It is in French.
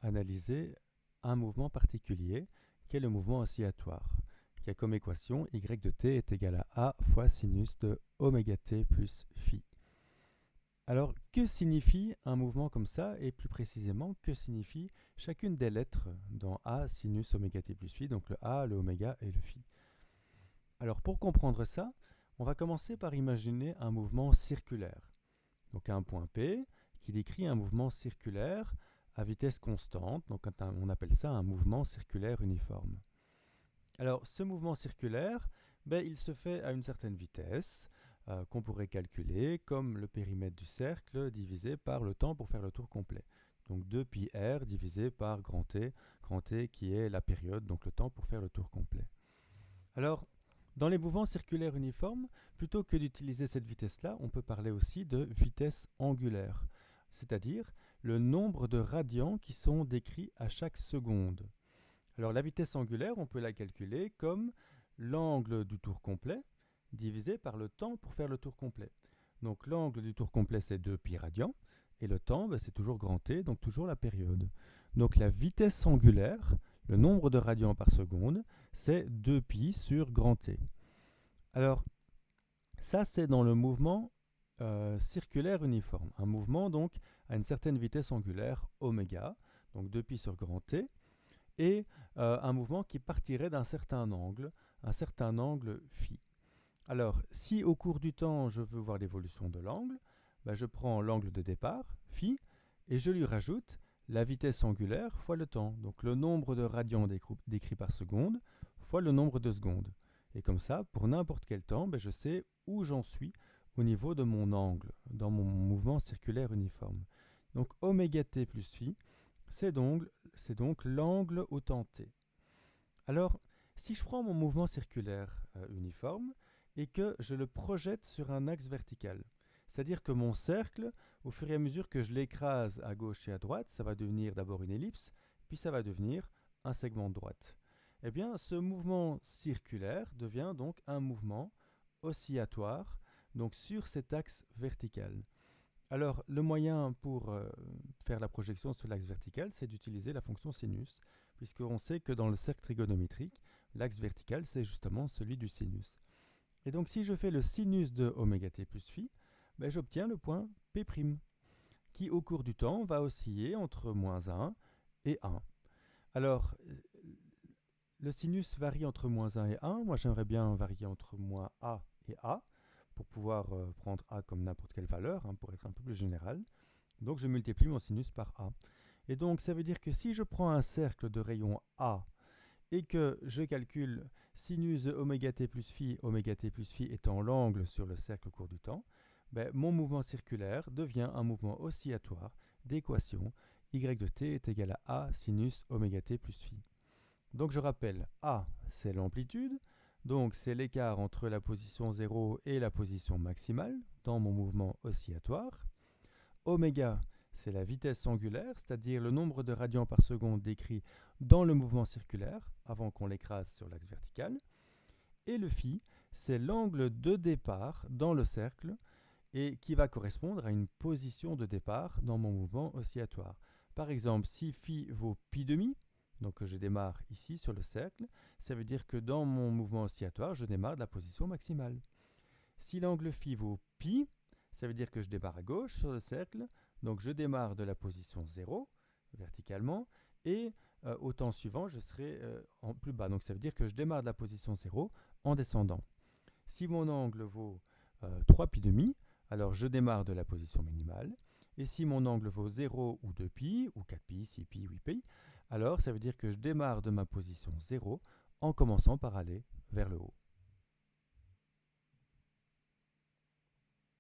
analyser un mouvement particulier, qui est le mouvement oscillatoire, qui a comme équation y de t est égal à fois sinus de oméga t plus phi. Alors, que signifie un mouvement comme ça, et plus précisément, que signifie chacune des lettres dans A, sinus, oméga t plus phi, donc le A, le oméga et le phi. Alors, pour comprendre ça, on va commencer par imaginer un mouvement circulaire. Donc un point P qui décrit un mouvement circulaire à vitesse constante, donc on appelle ça un mouvement circulaire uniforme. Alors ce mouvement circulaire, il se fait à une certaine vitesse qu'on pourrait calculer comme le périmètre du cercle divisé par le temps pour faire le tour complet. Donc 2πr divisé par grand T qui est la période, donc le temps pour faire le tour complet. Alors, dans les mouvements circulaires uniformes, plutôt que d'utiliser cette vitesse-là, on peut parler aussi de vitesse angulaire, c'est-à-dire le nombre de radians qui sont décrits à chaque seconde. Alors la vitesse angulaire, on peut la calculer comme l'angle du tour complet divisé par le temps pour faire le tour complet. Donc l'angle du tour complet, c'est 2π radians, et le temps, c'est toujours grand T, donc toujours la période. Donc la vitesse angulaire, le nombre de radians par seconde, c'est 2π sur grand T. Alors, ça c'est dans le mouvement circulaire uniforme. Un mouvement donc à une certaine vitesse angulaire oméga, donc 2π sur grand T, et un mouvement qui partirait d'un certain angle phi. Alors, si au cours du temps je veux voir l'évolution de l'angle, je prends l'angle de départ, phi, et je lui rajoute la vitesse angulaire fois le temps, donc le nombre de radians décrits par seconde fois le nombre de secondes. Et comme ça, pour n'importe quel temps, je sais où j'en suis au niveau de mon angle, dans mon mouvement circulaire uniforme. Donc oméga t plus phi, c'est donc l'angle au temps t. Alors, si je prends mon mouvement circulaire uniforme et que je le projette sur un axe vertical, c'est-à-dire que mon cercle, au fur et à mesure que je l'écrase à gauche et à droite, ça va devenir d'abord une ellipse, puis ça va devenir un segment de droite. Eh bien, ce mouvement circulaire devient donc un mouvement oscillatoire, donc sur cet axe vertical. Alors, le moyen pour faire la projection sur l'axe vertical, c'est d'utiliser la fonction sinus, puisqu'on sait que dans le cercle trigonométrique, l'axe vertical, c'est justement celui du sinus. Et donc, si je fais le sinus de oméga t plus phi, j'obtiens le point P', qui au cours du temps va osciller entre moins 1 et 1. Alors, le sinus varie entre moins 1 et 1. Moi, j'aimerais bien varier entre moins A et A, pour pouvoir prendre A comme n'importe quelle valeur, pour être un peu plus général. Donc, je multiplie mon sinus par A. Et donc, ça veut dire que si je prends un cercle de rayon A et que je calcule sinus de oméga t plus phi étant l'angle sur le cercle au cours du temps, mon mouvement circulaire devient un mouvement oscillatoire d'équation y de t est égal à A sinus oméga t plus phi. Donc je rappelle, A c'est l'amplitude, donc c'est l'écart entre la position 0 et la position maximale dans mon mouvement oscillatoire. Oméga c'est la vitesse angulaire, c'est-à-dire le nombre de radians par seconde décrit dans le mouvement circulaire avant qu'on l'écrase sur l'axe vertical. Et le phi, c'est l'angle de départ dans le cercle et qui va correspondre à une position de départ dans mon mouvement oscillatoire. Par exemple, si phi vaut pi demi, donc je démarre ici sur le cercle, ça veut dire que dans mon mouvement oscillatoire, je démarre de la position maximale. Si l'angle phi vaut pi, ça veut dire que je démarre à gauche sur le cercle, donc je démarre de la position 0, verticalement, et au temps suivant, je serai en plus bas. Donc ça veut dire que je démarre de la position 0 en descendant. Si mon angle vaut 3 pi demi, alors je démarre de la position minimale. Et si mon angle vaut 0 ou 2π, ou 4π, 6π, 8π, alors ça veut dire que je démarre de ma position 0 en commençant par aller vers le haut.